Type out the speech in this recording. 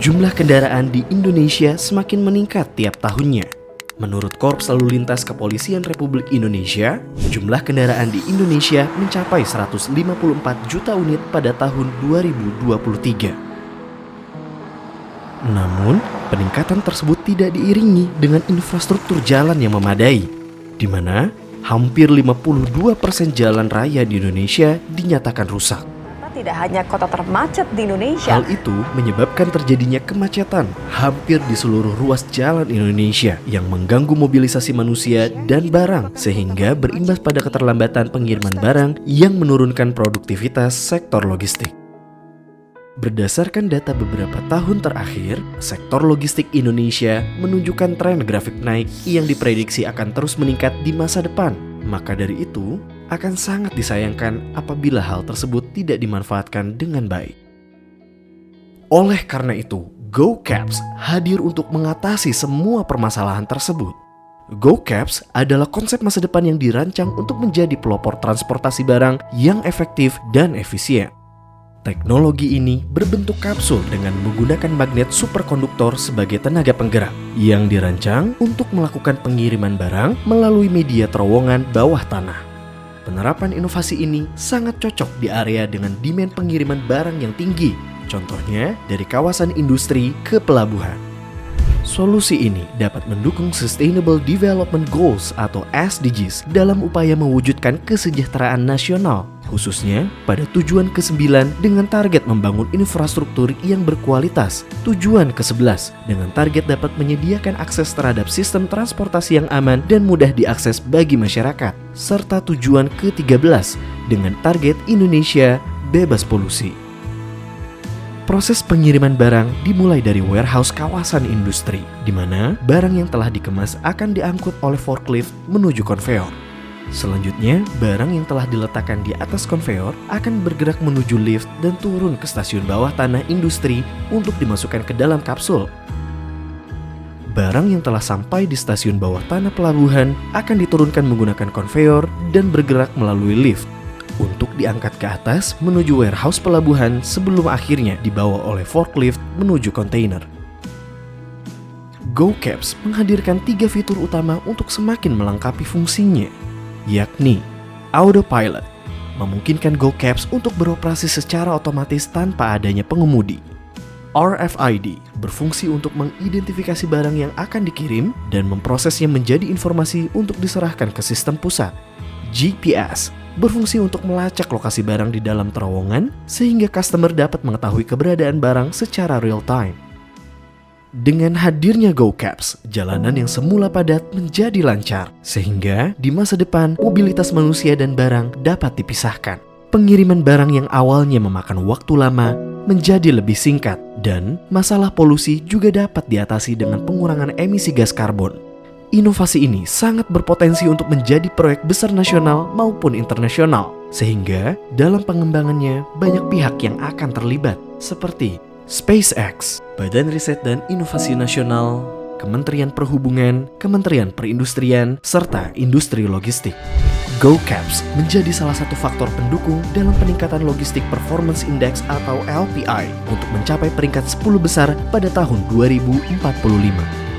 Jumlah kendaraan di Indonesia semakin meningkat tiap tahunnya. Menurut Korps Lalu Lintas Kepolisian Republik Indonesia, jumlah kendaraan di Indonesia mencapai 154 juta unit pada tahun 2023. Namun, peningkatan tersebut tidak diiringi dengan infrastruktur jalan yang memadai, di mana hampir 52% jalan raya di Indonesia dinyatakan rusak. Tidak hanya kota termacet di Indonesia. Hal itu menyebabkan terjadinya kemacetan hampir di seluruh ruas jalan Indonesia yang mengganggu mobilisasi manusia dan barang sehingga berimbas pada keterlambatan pengiriman barang yang menurunkan produktivitas sektor logistik. Berdasarkan data beberapa tahun terakhir, sektor logistik Indonesia menunjukkan tren grafik naik yang diprediksi akan terus meningkat di masa depan. Maka dari itu, akan sangat disayangkan apabila hal tersebut tidak dimanfaatkan dengan baik. Oleh karena itu, GoCaps hadir untuk mengatasi semua permasalahan tersebut. GoCaps adalah konsep masa depan yang dirancang untuk menjadi pelopor transportasi barang yang efektif dan efisien. Teknologi ini berbentuk kapsul dengan menggunakan magnet superkonduktor sebagai tenaga penggerak yang dirancang untuk melakukan pengiriman barang melalui media terowongan bawah tanah. Penerapan inovasi ini sangat cocok di area dengan demand pengiriman barang yang tinggi, contohnya dari kawasan industri ke pelabuhan. Solusi ini dapat mendukung Sustainable Development Goals atau SDGs dalam upaya mewujudkan kesejahteraan nasional, khususnya pada tujuan ke-9 dengan target membangun infrastruktur yang berkualitas, tujuan ke-11 dengan target dapat menyediakan akses terhadap sistem transportasi yang aman dan mudah diakses bagi masyarakat, serta tujuan ke-13 dengan target Indonesia bebas polusi. Proses pengiriman barang dimulai dari warehouse kawasan industri, di mana barang yang telah dikemas akan diangkut oleh forklift menuju konveyor. Selanjutnya, barang yang telah diletakkan di atas konveyor akan bergerak menuju lift dan turun ke stasiun bawah tanah industri untuk dimasukkan ke dalam kapsul. Barang yang telah sampai di stasiun bawah tanah pelabuhan akan diturunkan menggunakan konveyor dan bergerak melalui lift untuk diangkat ke atas menuju warehouse pelabuhan sebelum akhirnya dibawa oleh forklift menuju kontainer. GoCaps menghadirkan 3 fitur utama untuk semakin melengkapi fungsinya, yakni Autopilot, memungkinkan GoCaps untuk beroperasi secara otomatis tanpa adanya pengemudi. RFID, berfungsi untuk mengidentifikasi barang yang akan dikirim dan memprosesnya menjadi informasi untuk diserahkan ke sistem pusat. GPS, berfungsi untuk melacak lokasi barang di dalam terowongan sehingga customer dapat mengetahui keberadaan barang secara real time. Dengan hadirnya GoCaps, jalanan yang semula padat menjadi lancar, sehingga di masa depan mobilitas manusia dan barang dapat dipisahkan. Pengiriman barang yang awalnya memakan waktu lama menjadi lebih singkat, dan masalah polusi juga dapat diatasi dengan pengurangan emisi gas karbon. Inovasi ini sangat berpotensi untuk menjadi proyek besar nasional maupun internasional, sehingga dalam pengembangannya banyak pihak yang akan terlibat, seperti SpaceX, Badan Riset dan Inovasi Nasional, Kementerian Perhubungan, Kementerian Perindustrian, serta industri logistik. GoCaps menjadi salah satu faktor pendukung dalam peningkatan Logistik Performance Index atau LPI untuk mencapai peringkat 10 besar pada tahun 2045.